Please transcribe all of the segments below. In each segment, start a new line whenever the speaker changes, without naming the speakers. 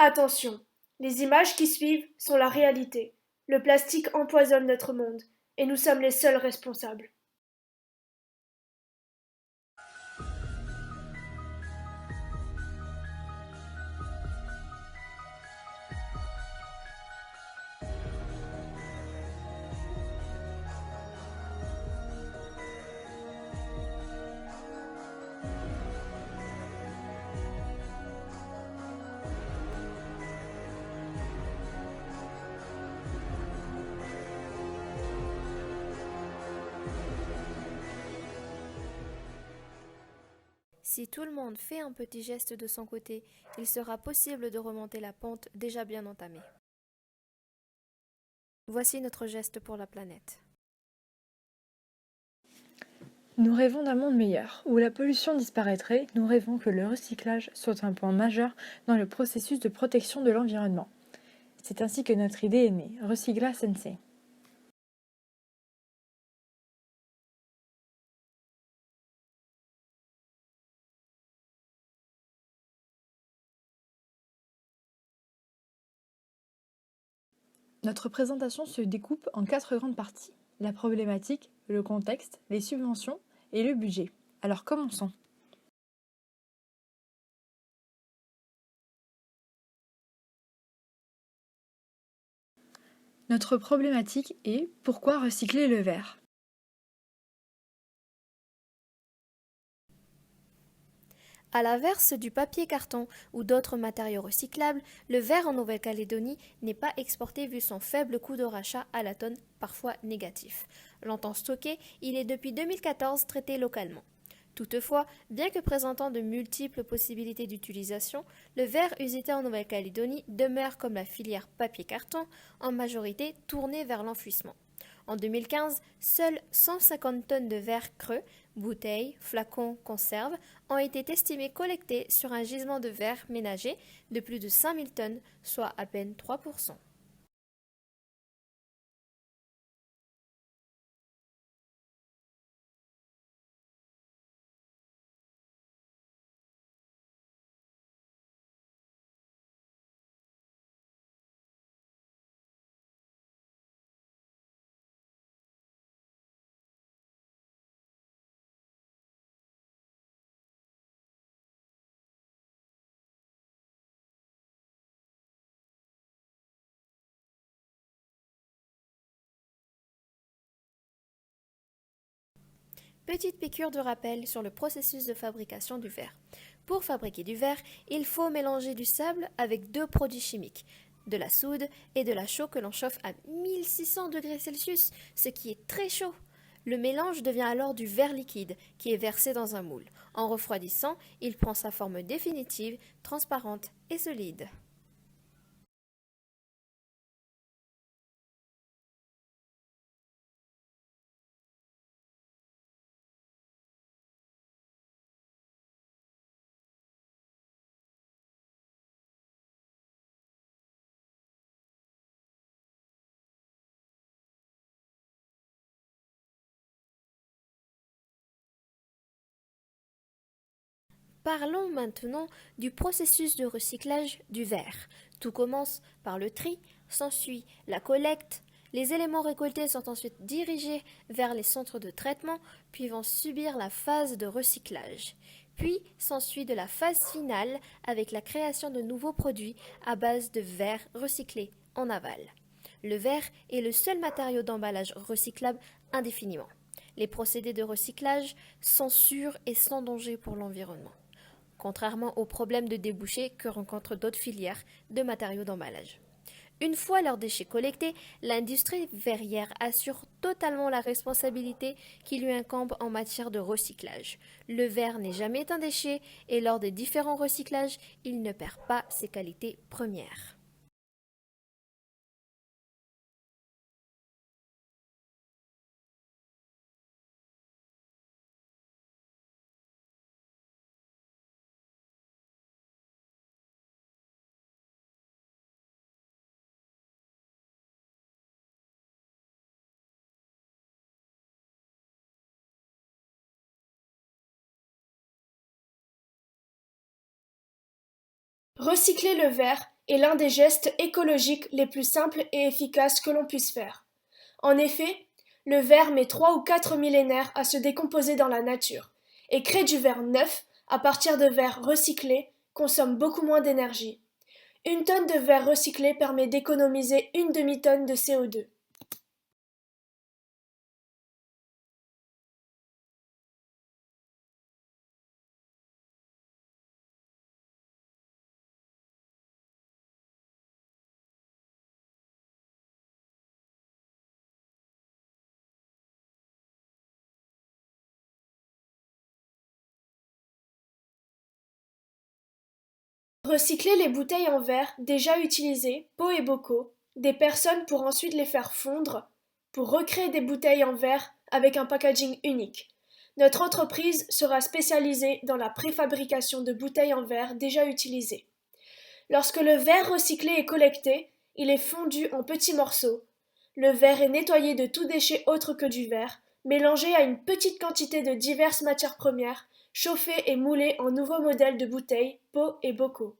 Attention, les images qui suivent sont la réalité. Le plastique empoisonne notre monde, et nous sommes les seuls responsables.
Si tout le monde fait un petit geste de son côté, il sera possible de remonter la pente déjà bien entamée. Voici notre geste pour la planète.
Nous rêvons d'un monde meilleur, où la pollution disparaîtrait. Nous rêvons que le recyclage soit un point majeur dans le processus de protection de l'environnement. C'est ainsi que notre idée est née, Recycla Sensei. Notre présentation se découpe en 4 grandes parties. La problématique, le contexte, les subventions et le budget. Alors commençons. Notre problématique est pourquoi recycler le verre?
À l'inverse du papier carton ou d'autres matériaux recyclables, le verre en Nouvelle-Calédonie n'est pas exporté vu son faible coût de rachat à la tonne, parfois négatif. Longtemps stocké, il est depuis 2014 traité localement. Toutefois, bien que présentant de multiples possibilités d'utilisation, le verre usité en Nouvelle-Calédonie demeure comme la filière papier-carton, en majorité tournée vers l'enfouissement. En 2015, seules 150 tonnes de verre creux, bouteilles, flacons, conserves, ont été estimées collectées sur un gisement de verre ménager de plus de 5000 tonnes, soit à peine 3%. Petite piqûre de rappel sur le processus de fabrication du verre. Pour fabriquer du verre, il faut mélanger du sable avec deux produits chimiques, de la soude et de la chaux que l'on chauffe à 1600 degrés Celsius, ce qui est très chaud. Le mélange devient alors du verre liquide qui est versé dans un moule. En refroidissant, il prend sa forme définitive, transparente et solide. Parlons maintenant du processus de recyclage du verre. Tout commence par le tri, s'ensuit la collecte. Les éléments récoltés sont ensuite dirigés vers les centres de traitement, puis vont subir la phase de recyclage. Puis s'ensuit de la phase finale avec la création de nouveaux produits à base de verre recyclé en aval. Le verre est le seul matériau d'emballage recyclable indéfiniment. Les procédés de recyclage sont sûrs et sans danger pour l'environnement, contrairement aux problèmes de débouchés que rencontrent d'autres filières de matériaux d'emballage. Une fois leurs déchets collectés, l'industrie verrière assure totalement la responsabilité qui lui incombe en matière de recyclage. Le verre n'est jamais un déchet et lors des différents recyclages, il ne perd pas ses qualités premières.
Recycler le verre est l'un des gestes écologiques les plus simples et efficaces que l'on puisse faire. En effet, le verre met 3 ou 4 millénaires à se décomposer dans la nature, et créer du verre neuf à partir de verre recyclé consomme beaucoup moins d'énergie. Une tonne de verre recyclé permet d'économiser une demi-tonne de CO2. Recycler les bouteilles en verre déjà utilisées, pots et bocaux, des personnes pour ensuite les faire fondre, pour recréer des bouteilles en verre avec un packaging unique. Notre entreprise sera spécialisée dans la préfabrication de bouteilles en verre déjà utilisées. Lorsque le verre recyclé est collecté, il est fondu en petits morceaux. Le verre est nettoyé de tout déchet autre que du verre, mélangé à une petite quantité de diverses matières premières, chauffé et moulé en nouveaux modèles de bouteilles, pots et bocaux.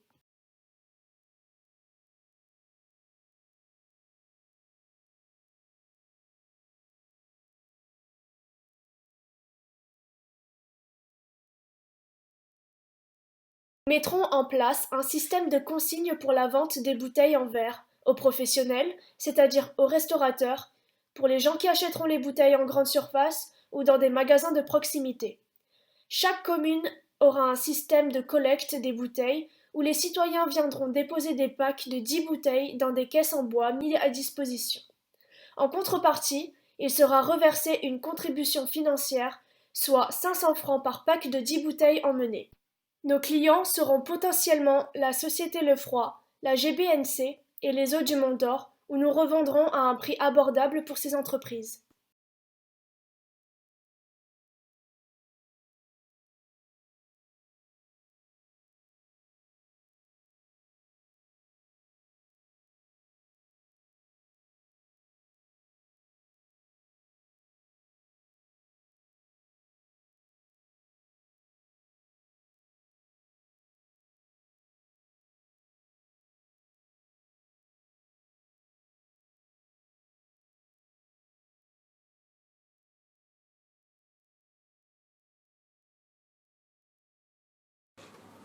Nous mettrons en place un système de consigne pour la vente des bouteilles en verre aux professionnels, c'est-à-dire aux restaurateurs, pour les gens qui achèteront les bouteilles en grande surface ou dans des magasins de proximité. Chaque commune aura un système de collecte des bouteilles où les citoyens viendront déposer des packs de 10 bouteilles dans des caisses en bois mises à disposition. En contrepartie, il sera reversé une contribution financière, soit 500 francs par pack de 10 bouteilles emmenées. Nos clients seront potentiellement la Société Lefroy, la GBNC et les Eaux du Mont d'Or, où nous revendrons à un prix abordable pour ces entreprises.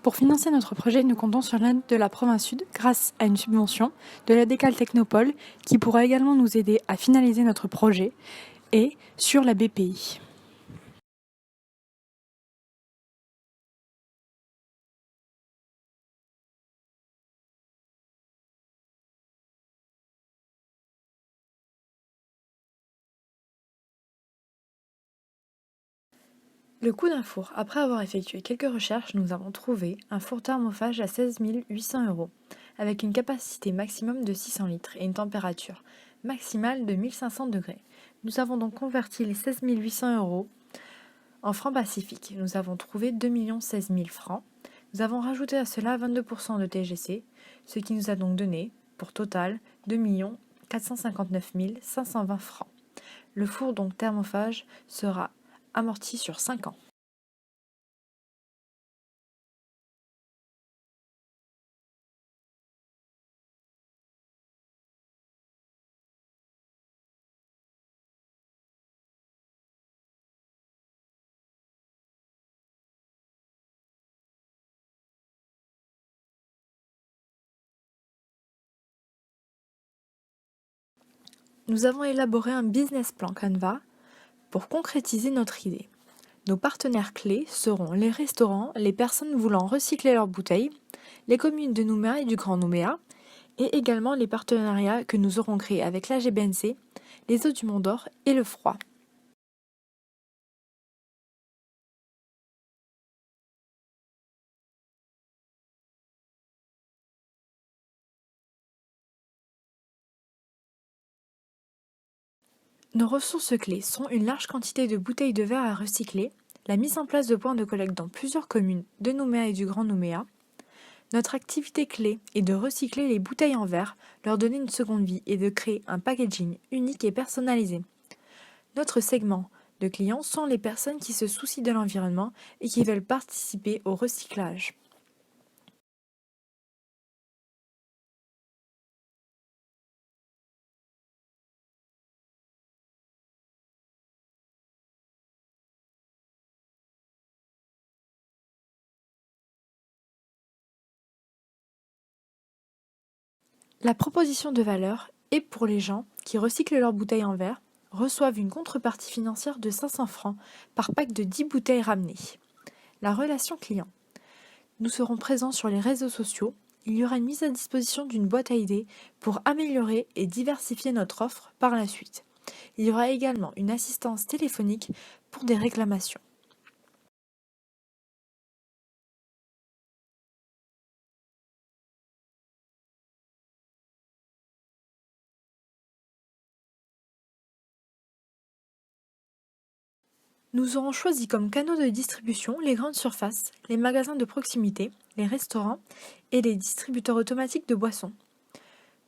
Pour financer notre projet, nous comptons sur l'aide de la province Sud grâce à une subvention de la Décale Technopole qui pourra également nous aider à finaliser notre projet et sur la BPI. Le coût d'un four. Après avoir effectué quelques recherches, nous avons trouvé un four thermophage à 16 800 €, avec une capacité maximum de 600 litres et une température maximale de 1500 degrés. Nous avons donc converti les 16 800 € en francs pacifiques. Nous avons trouvé 2 16 000 francs. Nous avons rajouté à cela 22% de TGC, ce qui nous a donc donné, pour total, 2 459 520 francs. Le four donc thermophage sera amorti sur 5 ans. Nous avons élaboré un business plan Canva pour concrétiser notre idée. Nos partenaires clés seront les restaurants, les personnes voulant recycler leurs bouteilles, les communes de Nouméa et du Grand Nouméa, et également les partenariats que nous aurons créés avec la GBNC, les Eaux du Mont d'Or et le Froid. Nos ressources clés sont une large quantité de bouteilles de verre à recycler, la mise en place de points de collecte dans plusieurs communes de Nouméa et du Grand Nouméa. Notre activité clé est de recycler les bouteilles en verre, leur donner une seconde vie et de créer un packaging unique et personnalisé. Notre segment de clients sont les personnes qui se soucient de l'environnement et qui veulent participer au recyclage. La proposition de valeur est pour les gens qui recyclent leurs bouteilles en verre, reçoivent une contrepartie financière de 500 francs par pack de 10 bouteilles ramenées. La relation client. Nous serons présents sur les réseaux sociaux. Il y aura une mise à disposition d'une boîte à idées pour améliorer et diversifier notre offre par la suite. Il y aura également une assistance téléphonique pour des réclamations. Nous aurons choisi comme canaux de distribution les grandes surfaces, les magasins de proximité, les restaurants et les distributeurs automatiques de boissons.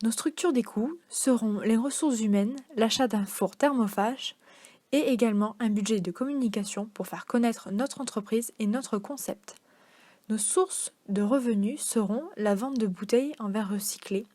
Nos structures des coûts seront les ressources humaines, l'achat d'un four thermophage et également un budget de communication pour faire connaître notre entreprise et notre concept. Nos sources de revenus seront la vente de bouteilles en verre recyclé,